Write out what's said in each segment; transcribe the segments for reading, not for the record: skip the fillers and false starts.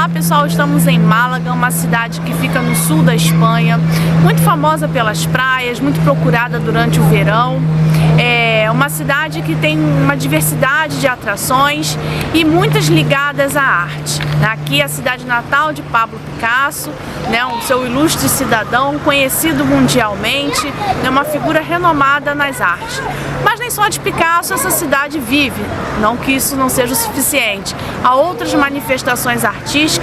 Olá pessoal, estamos em Málaga, uma cidade que fica no sul da Espanha, muito famosa pelas praias, muito procurada durante o verão. É uma cidade que tem uma diversidade de atrações e muitas ligadas à arte. Aqui é a cidade natal de Pablo Picasso, um seu ilustre cidadão, conhecido mundialmente, uma figura renomada nas artes. Mas nem só de Picasso essa cidade vive, não que isso não seja o suficiente. Há outras manifestações artísticas,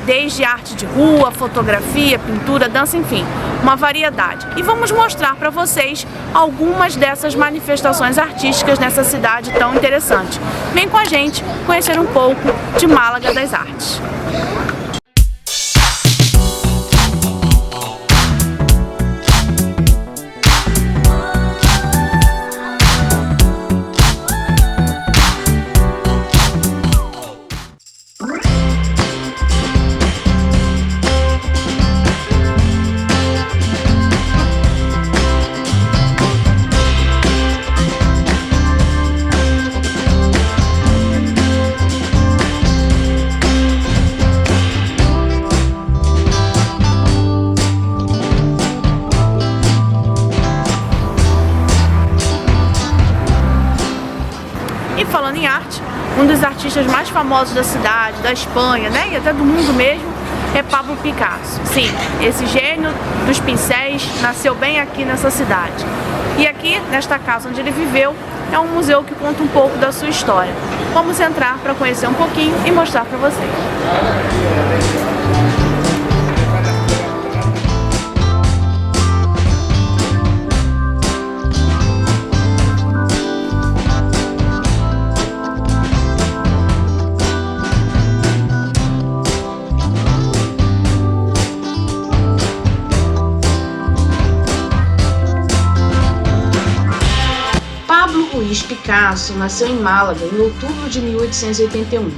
desde arte de rua, fotografia, pintura, dança, enfim, uma variedade. E vamos mostrar para vocês algumas dessas manifestações artísticas nessa cidade tão interessante. Vem com a gente conhecer um pouco de Málaga das Artes. E falando em arte, um dos artistas mais famosos da cidade, da Espanha, e até do mundo mesmo, é Pablo Picasso. Sim, esse gênio dos pincéis nasceu bem aqui nessa cidade. E aqui, nesta casa onde ele viveu, é um museu que conta um pouco da sua história. Vamos entrar para conhecer um pouquinho e mostrar para vocês. Pablo Ruiz Picasso nasceu em Málaga em outubro de 1881.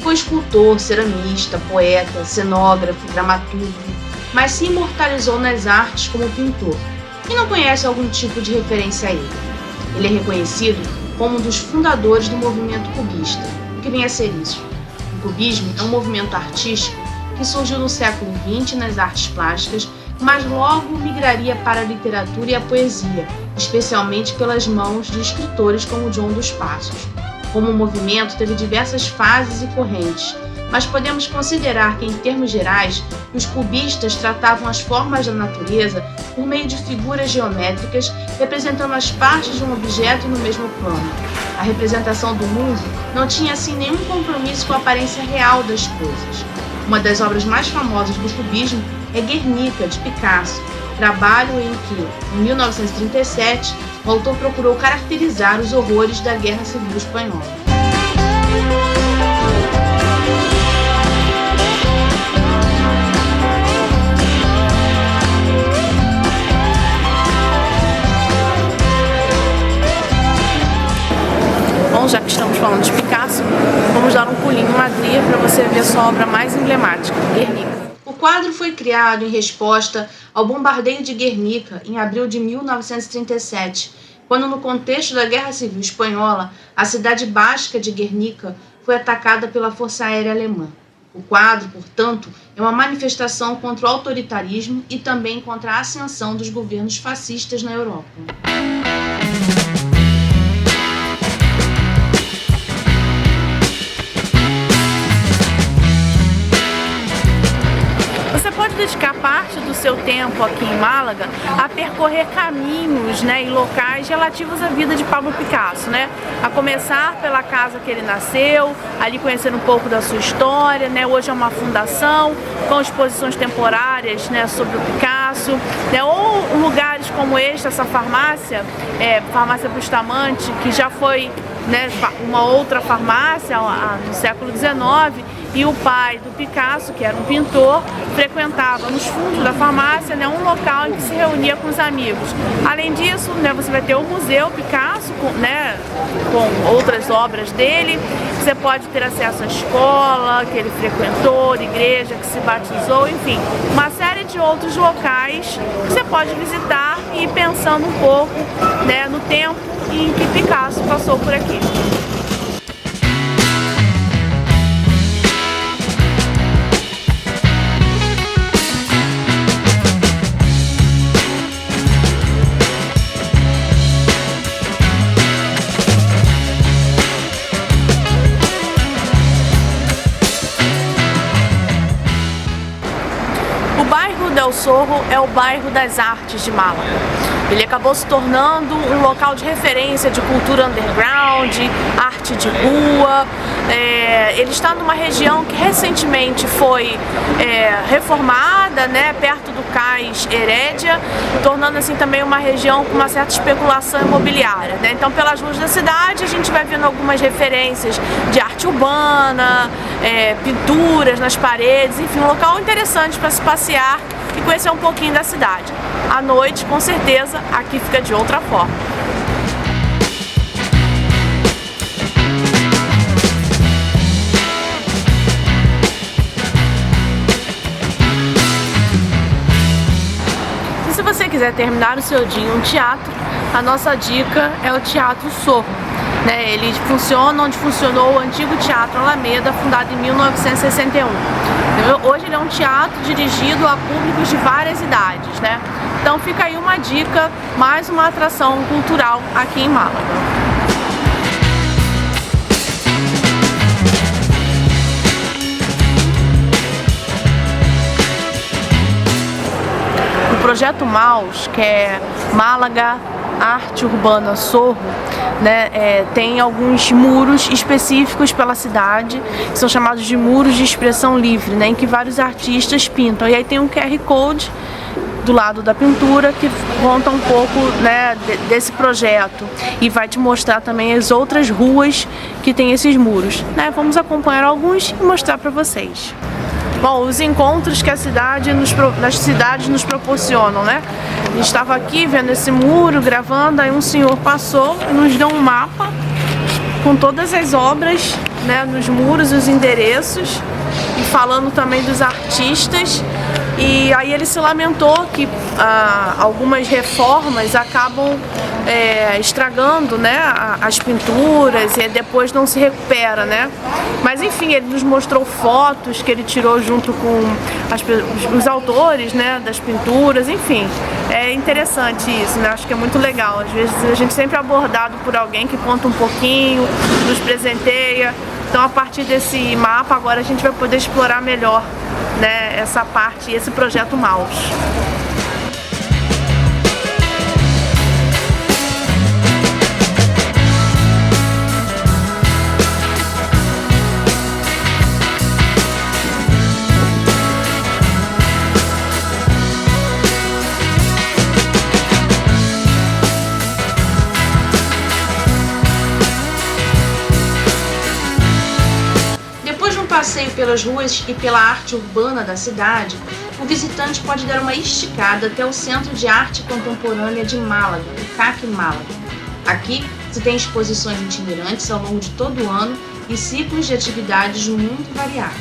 Foi escultor, ceramista, poeta, cenógrafo, dramaturgo, mas se imortalizou nas artes como pintor e não conhece algum tipo de referência a ele. Ele é reconhecido como um dos fundadores do movimento cubista. O que vem a ser isso? O cubismo é um movimento artístico que surgiu no século XX nas artes plásticas, mas logo migraria para a literatura e a poesia, especialmente pelas mãos de escritores como João dos Passos. Como movimento teve diversas fases e correntes, mas podemos considerar que, em termos gerais, os cubistas tratavam as formas da natureza por meio de figuras geométricas representando as partes de um objeto no mesmo plano. A representação do mundo não tinha assim nenhum compromisso com a aparência real das coisas. Uma das obras mais famosas do cubismo é Guernica, de Picasso, trabalho em que, em 1937, o autor procurou caracterizar os horrores da Guerra Civil Espanhola. Bom, já que estamos falando de Picasso, vamos dar um pulinho em Madrid para você ver sua obra mais emblemática, Guernica. O quadro foi criado em resposta ao bombardeio de Guernica em abril de 1937, quando, no contexto da Guerra Civil Espanhola, a cidade basca de Guernica foi atacada pela Força Aérea Alemã. O quadro, portanto, é uma manifestação contra o autoritarismo e também contra a ascensão dos governos fascistas na Europa. Dedicar parte do seu tempo aqui em Málaga a percorrer caminhos e locais relativos à vida de Pablo Picasso, a começar pela casa que ele nasceu, ali conhecendo um pouco da sua história, hoje é uma fundação com exposições temporárias sobre o Picasso, ou lugares como essa farmácia, Farmácia Bustamante, que já foi uma outra farmácia no século XIX, e o pai do Picasso, que era um pintor, frequentava nos fundos da farmácia um local em que se reunia com os amigos. Além disso, você vai ter o Museu Picasso, com outras obras dele. Você pode ter acesso à escola que ele frequentou, a igreja que se batizou, enfim, uma série de outros locais que você pode visitar e ir pensando um pouco no tempo em que Picasso passou por aqui. del Sorro é o bairro das artes de Málaga. Ele acabou se tornando um local de referência de cultura underground, arte de rua. Ele está numa região que recentemente foi reformada, né, perto do Cais Herédia, tornando assim também uma região com uma certa especulação imobiliária, né? Então, pelas ruas da cidade a gente vai vendo algumas referências de arte urbana, pinturas nas paredes, enfim, um local interessante para se passear e conhecer um pouquinho da cidade. À noite, com certeza, aqui fica de outra forma. E se você quiser terminar o seu dia em um teatro, a nossa dica é o Teatro Sorro. Ele funciona onde funcionou o antigo Teatro Alameda, fundado em 1961. Hoje ele é um teatro dirigido a públicos de várias idades, né? Então fica aí uma dica, mais uma atração cultural aqui em Málaga. O Projeto MAUS, que é Málaga Arte Urbana Sorro, né, tem alguns muros específicos pela cidade, que são chamados de muros de expressão livre, né, em que vários artistas pintam. E aí tem um QR Code do lado da pintura que conta um pouco, né, desse projeto e vai te mostrar também as outras ruas que tem esses muros, né? Vamos acompanhar alguns e mostrar para vocês. Bom, os encontros que nas cidades nos proporcionam, né? A gente estava aqui vendo esse muro, gravando, aí um senhor passou e nos deu um mapa com todas as obras, né, nos muros, os endereços, e falando também dos artistas. E aí ele se lamentou que algumas reformas acabam estragando, né, as pinturas e depois não se recupera, né? Mas enfim, ele nos mostrou fotos que ele tirou junto com os autores, né, das pinturas, enfim. É interessante isso, né? Acho que é muito legal. Às vezes a gente sempre é abordado por alguém que conta um pouquinho, nos presenteia. Então, a partir desse mapa, agora a gente vai poder explorar melhor, né, essa parte, esse projeto MAUS. Passeio pelas ruas e pela arte urbana da cidade, o visitante pode dar uma esticada até o Centro de Arte Contemporânea de Málaga, o CAC Málaga. Aqui se tem exposições itinerantes ao longo de todo o ano e ciclos de atividades muito variados.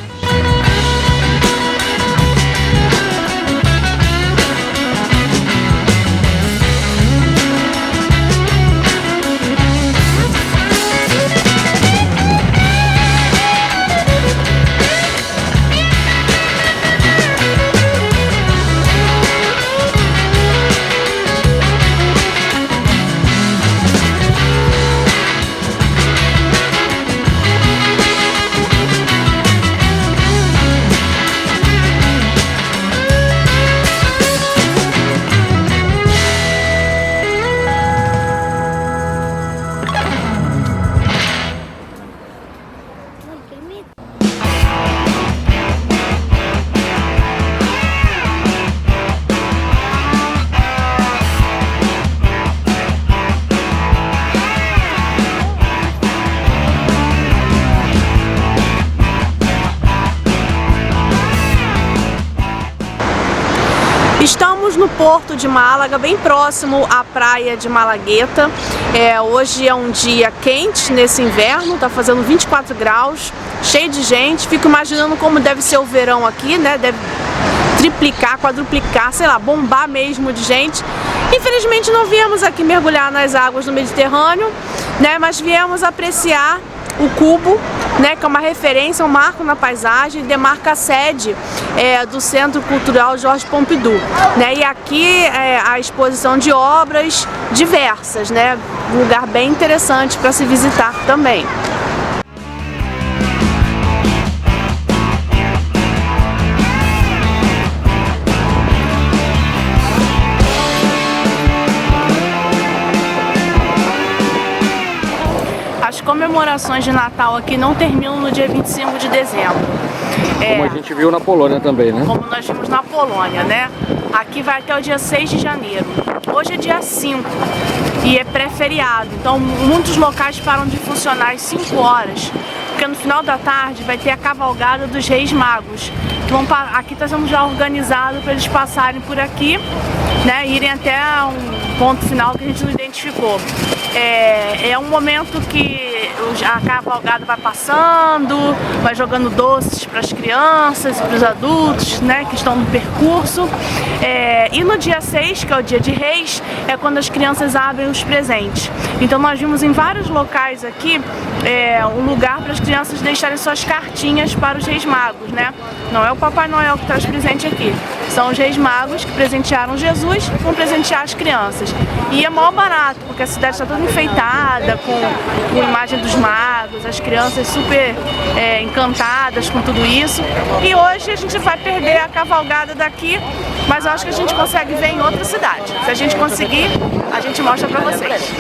Estamos no Porto de Málaga, bem próximo à praia de Malagueta. Hoje é um dia quente nesse inverno, tá fazendo 24 graus, cheio de gente. Fico imaginando como deve ser o verão aqui, né? Deve triplicar, quadruplicar, sei lá, bombar mesmo de gente. Infelizmente não viemos aqui mergulhar nas águas do Mediterrâneo, né? Mas viemos apreciar o Cubo, né, que é uma referência, um marco na paisagem, demarca a sede do Centro Cultural Georges Pompidou, né, e aqui a exposição de obras diversas, né, um lugar bem interessante para se visitar também. comemorações de Natal aqui não terminam no dia 25 de dezembro. Como a gente viu na Polônia também, né? Como nós vimos na Polônia, né? Aqui vai até o dia 6 de janeiro. Hoje é dia 5 e é pré-feriado, então muitos locais param de funcionar às 5 horas, porque no final da tarde vai ter a cavalgada dos Reis Magos, que vão aqui está sendo já organizado para eles passarem por aqui, né, irem até um ponto final que a gente não identificou. É um momento que a cavalgada vai passando, vai jogando doces para as crianças e para os adultos, né, que estão no percurso. E no dia 6, que é o dia de Reis, é quando as crianças abrem os presentes. Então nós vimos em vários locais aqui um lugar para as crianças deixarem suas cartinhas para os Reis Magos, né? Não é o Papai Noel que traz presente aqui, são os Reis Magos que presentearam Jesus, vão presentear as crianças. E é mó barato, porque a cidade está toda enfeitada com a imagem dos magos, as crianças super encantadas com tudo isso. E hoje a gente vai perder a cavalgada daqui, mas eu acho que a gente consegue ver em outra cidade. Se a gente conseguir, a gente mostra para vocês.